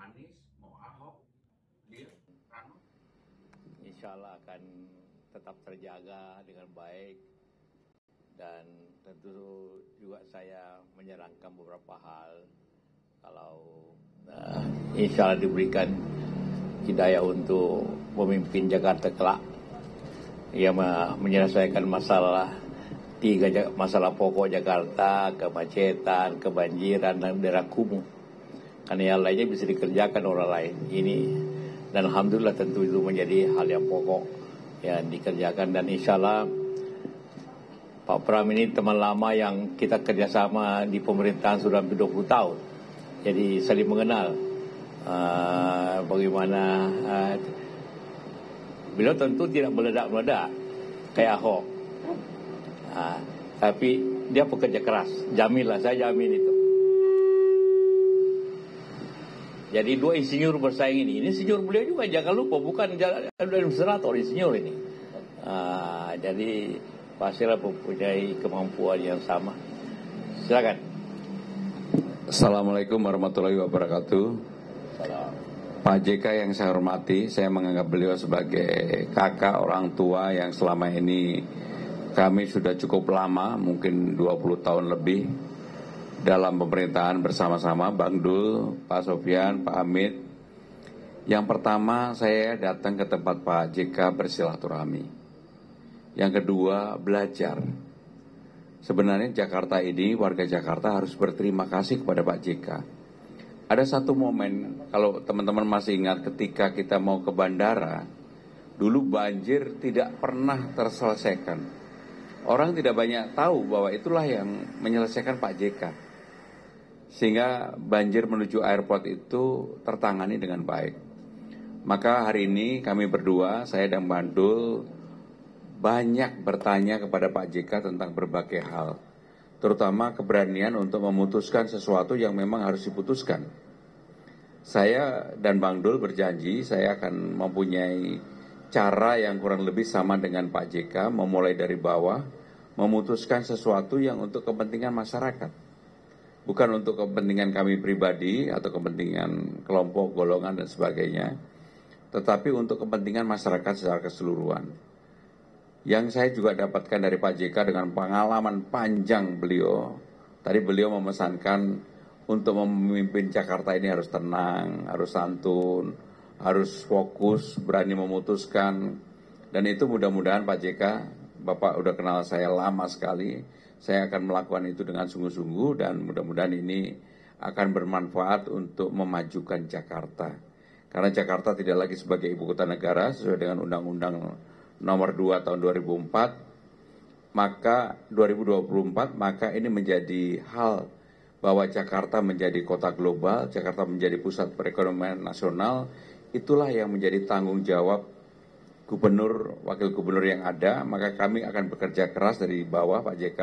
Anies, mau Ahok, dia Rano? Insya Allah akan tetap terjaga dengan baik, dan tentu juga saya menyarankan beberapa hal. Kalau insya Allah diberikan hidayah untuk memimpin Jakarta kelak, ia menyelesaikan masalah pokok Jakarta, kemacetan, kebanjiran, dan daerah kumuh. Karena yang lainnya bisa dikerjakan orang lain. Ini, dan alhamdulillah tentu itu menjadi hal yang pokok yang dikerjakan. Dan insya Allah Pak Pram ini teman lama yang kita kerjasama di pemerintahan sudah hampir 20 tahun. Jadi saling mengenal. Bagaimana beliau tentu tidak meledak-meledak kayak Ahok. Tapi dia pekerja keras. Jaminlah, saya jamin itu. Jadi dua insinyur bersaing ini. Ini insinyur beliau juga, jangan lupa, bukan administrator, insinyur ini. Jadi pastilah mempunyai kemampuan yang sama. Silakan. Assalamualaikum warahmatullahi wabarakatuh. Salam. Pak JK yang saya hormati, saya menganggap beliau sebagai kakak orang tua yang selama ini kami sudah cukup lama, mungkin 20 tahun lebih dalam pemerintahan bersama-sama, Bang Dul, Pak Sofyan, Pak Hamid. Yang pertama, saya datang ke tempat Pak JK bersilaturahmi. Yang kedua, belajar. Sebenarnya Jakarta ini, warga Jakarta harus berterima kasih kepada Pak JK. Ada satu momen, kalau teman-teman masih ingat, ketika kita mau ke bandara, dulu banjir tidak pernah terselesaikan. Orang tidak banyak tahu bahwa itulah yang menyelesaikan Pak JK. Sehingga banjir menuju airport itu tertangani dengan baik. Maka hari ini kami berdua, saya dan Bandul, banyak bertanya kepada Pak JK tentang berbagai hal. Terutama keberanian untuk memutuskan sesuatu yang memang harus diputuskan. Saya dan Bang Dul berjanji saya akan mempunyai cara yang kurang lebih sama dengan Pak JK, memulai dari bawah, memutuskan sesuatu yang untuk kepentingan masyarakat. Bukan untuk kepentingan kami pribadi atau kepentingan kelompok, golongan, dan sebagainya, tetapi untuk kepentingan masyarakat secara keseluruhan. Yang saya juga dapatkan dari Pak JK dengan pengalaman panjang beliau, tadi beliau memesankan untuk memimpin Jakarta ini harus tenang, harus santun, harus fokus, berani memutuskan. Dan itu mudah-mudahan Pak JK, Bapak udah kenal saya lama sekali, saya akan melakukan itu dengan sungguh-sungguh, dan mudah-mudahan ini akan bermanfaat untuk memajukan Jakarta. Karena Jakarta tidak lagi sebagai ibu kota negara sesuai dengan Undang-Undang Nomor 2 tahun 2004, maka 2024, maka ini menjadi hal bahwa Jakarta menjadi kota global, Jakarta menjadi pusat perekonomian nasional. Itulah yang menjadi tanggung jawab gubernur, wakil gubernur yang ada. Maka kami akan bekerja keras dari bawah Pak JK.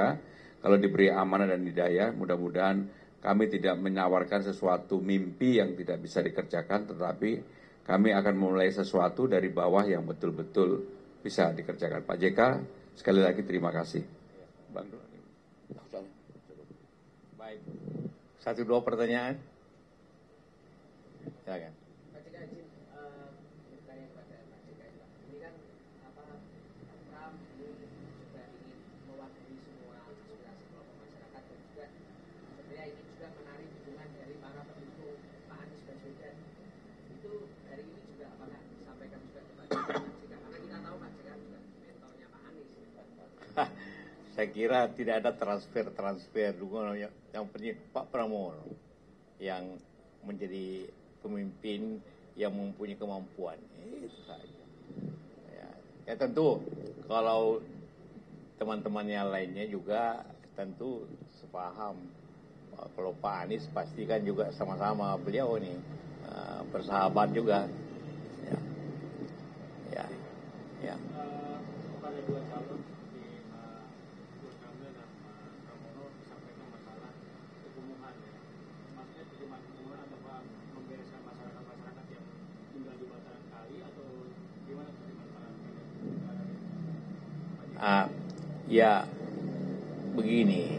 Kalau diberi amanah dan hidayah, mudah-mudahan kami tidak menawarkan sesuatu mimpi yang tidak bisa dikerjakan, tetapi kami akan memulai sesuatu dari bawah yang betul-betul bisa dikerjakan. Pak JK, sekali lagi terima kasih. Bang. Baik. 1-2 pertanyaan. Silakan. Pak JK, izin bertanya kepada Pak JK. Ini kan Pram ini juga ingin mewakili semua aspirasi kelompok masyarakat, dan juga sebenarnya ini juga menarik dukungan dari para pendukung Pak Anies Baswedan. Itu hari ini juga apakah disampaikan juga kepada Pak JK? Karena kita tahu Pak JK juga mentornya Pak Anies. Saya kira tidak ada transfer dukungan. Yang penting Pak Pramono yang menjadi pemimpin yang mempunyai kemampuan, itu saja. Ya tentu kalau teman-teman yang lainnya juga tentu sepaham. Kalau Pak Anies pastikan juga sama-sama beliau ini bersahabat juga. Ya. Kepada dua calon seperti Ridwan Kamil dan Pramono disampaikan masalah kekumuhan, ya. Maksudnya bagaimana kekumuhan, atau membereskan masyarakat yang tinggal di bantaran kali, atau gimana masalah? Ya begini,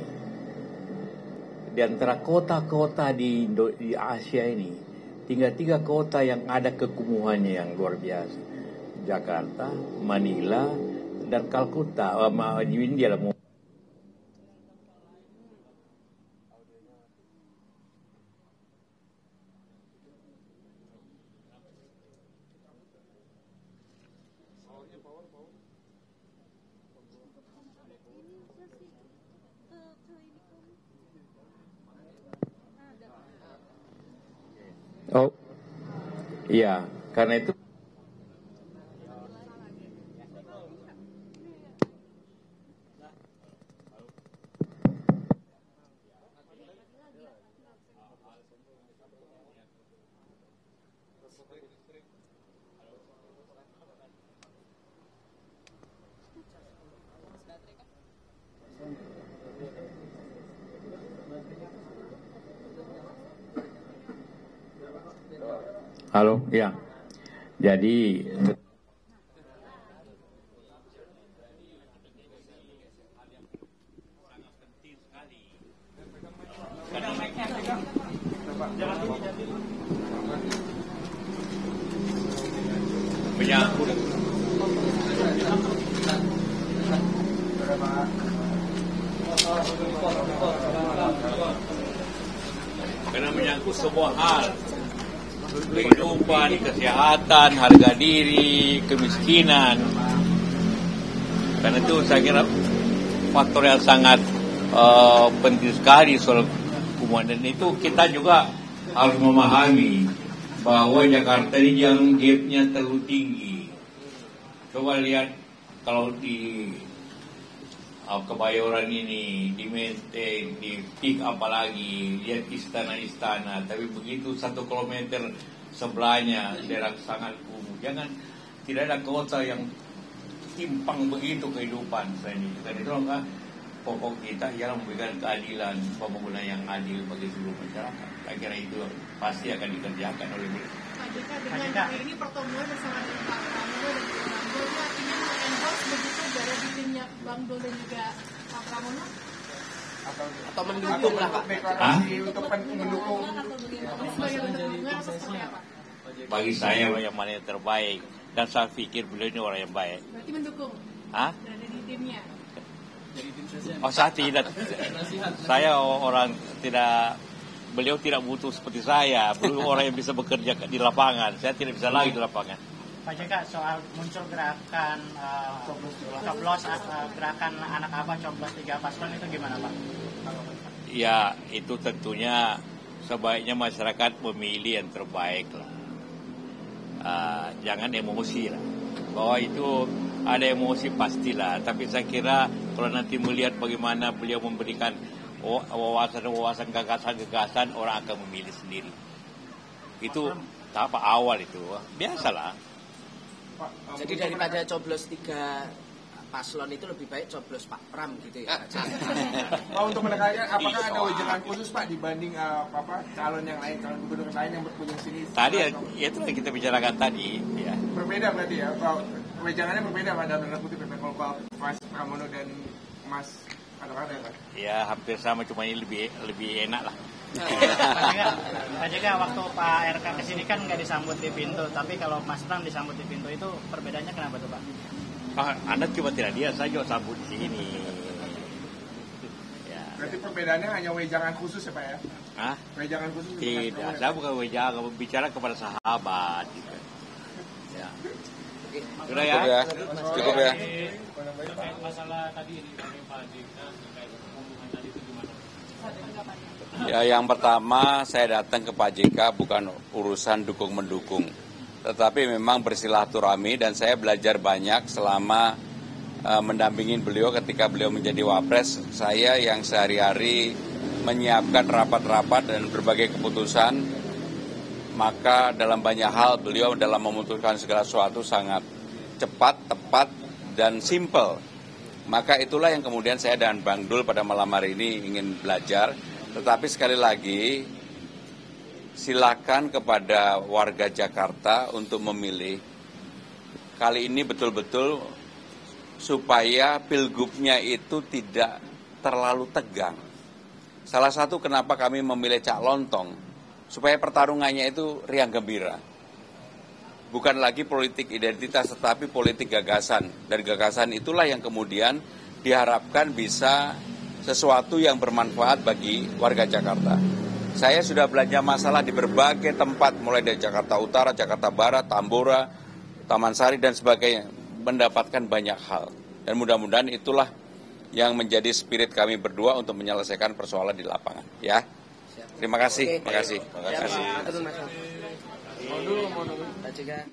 di antara kota-kota di Asia ini tinggal 3 kota yang ada kekumuhannya yang luar biasa. Jakarta, Manila, dan Kalkuta. India lah. Oh, iya, karena itu. Halo, ya. Jadi menyangkut karena menyangkut sebuah hal, kehidupan, kesehatan, harga diri, kemiskinan. Karena itu saya kira faktor yang sangat penting sekali soal kumuhan. Dan itu kita juga harus memahami bahwa Jakarta ini yang gapnya terlalu tinggi. Coba lihat kalau di Kebayoran ini, di Menteng, di Pik apalagi, lihat istana-istana. Tapi begitu 1 kilometer sebelahnya daerah sangat kumuh. Jangan, tidak ada kota yang timpang begitu kehidupan selain itu. Dan itu kan pokok kita ialah memberikan keadilan, pembangunan yang adil bagi seluruh masyarakat. Saya kira itu pasti akan dikerjakan oleh Pak JK, dengan hari ini pertemuan bersama dengan Pak Pramono dan juga Bang Dul, artinya endorse begitu dari di timnya Bang Dul dan juga Pak Pramono? Atau mendukung lah Pak. Untuk mendukung sebagai bentuk dukungan atau seperti apa? Bagi saya yang mana yang terbaik, dan saya pikir beliau ini orang yang baik. Berarti mendukung? Hah? Berada di timnya? Oh, saya tidak. Saya orang tidak. Beliau tidak butuh seperti saya. Beliau orang yang bisa bekerja di lapangan. Saya tidak bisa lagi di lapangan. Pak JK, soal muncul gerakan coblos gerakan anak abah coblos 3 paslon itu gimana Pak? Ya, itu tentunya sebaiknya masyarakat memilih yang terbaik lah. Jangan emosi lah. Bahwa itu ada emosi pastilah. Tapi saya kira kalau nanti melihat bagaimana beliau memberikan wawasan-wawasan, gagasan-gagasan, orang akan memilih sendiri. Itu tahap awal itu. Biasalah. Jadi daripada coblos 3 paslon itu lebih baik coblos Pak Pram gitu ya. Pak, untuk menekankan apakah ada wejangan khusus Pak dibanding calon yang lain, calon gubernur lain yang berkunjung sini? Tadi itu yang kita bicarakan tadi, ya. Berbeda berarti ya, Pak. Wejangannya berbeda pada tanda kutip kalau Mas Pramono dan Mas Kadang-kadang Pak. Ya hampir sama, cuma ini lebih enak lah. Pak JK, waktu Pak RK kesini kan nggak disambut di pintu, tapi kalau Mas Pram disambut di pintu itu perbedaannya kenapa tuh Pak? Anda cuma tidak lihat saja sambut di sini. Ya. Berarti perbedaannya hanya wejangan khusus ya Pak ya? Hah? Wejangan khusus? Tidak, saya bukan wejangan, bicara kepada sahabat. Gitu. Ya. Sudah ya? Cukup ya. Terkait masalah tadi dari Pak JK terkait pembunuhan tadi itu gimana? Ya, yang pertama saya datang ke Pak JK bukan urusan dukung-mendukung, tetapi memang bersilaturahmi dan saya belajar banyak selama mendampingin beliau ketika beliau menjadi wapres. Saya yang sehari-hari menyiapkan rapat-rapat dan berbagai keputusan, maka dalam banyak hal beliau dalam memutuskan segala sesuatu sangat cepat, tepat, dan simple. Maka itulah yang kemudian saya dan Bang Dul pada malam hari ini ingin belajar. Tetapi sekali lagi, silakan kepada warga Jakarta untuk memilih. Kali ini betul-betul supaya pilgubnya itu tidak terlalu tegang. Salah satu kenapa kami memilih Cak Lontong, supaya pertarungannya itu riang gembira. Bukan lagi politik identitas, tetapi politik gagasan. Dan gagasan itulah yang kemudian diharapkan bisa sesuatu yang bermanfaat bagi warga Jakarta. Saya sudah belanja masalah di berbagai tempat, mulai dari Jakarta Utara, Jakarta Barat, Tambora, Taman Sari, dan sebagainya. Mendapatkan banyak hal. Dan mudah-mudahan itulah yang menjadi spirit kami berdua untuk menyelesaikan persoalan di lapangan. Ya. Terima kasih. Terima kasih. Terima kasih. Mau dulu. Pak Cika.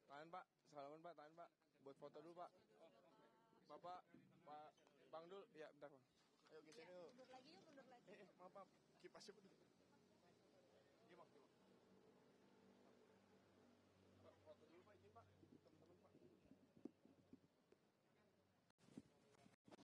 Tahan Pak, salaman Pak, tahan Pak. Buat foto dulu Pak. Bapak, Pak Bang Dul, ya bentar Pak. Ayo ke sini yuk. Mundur lagi. Maaf Pak, kipasnya betul.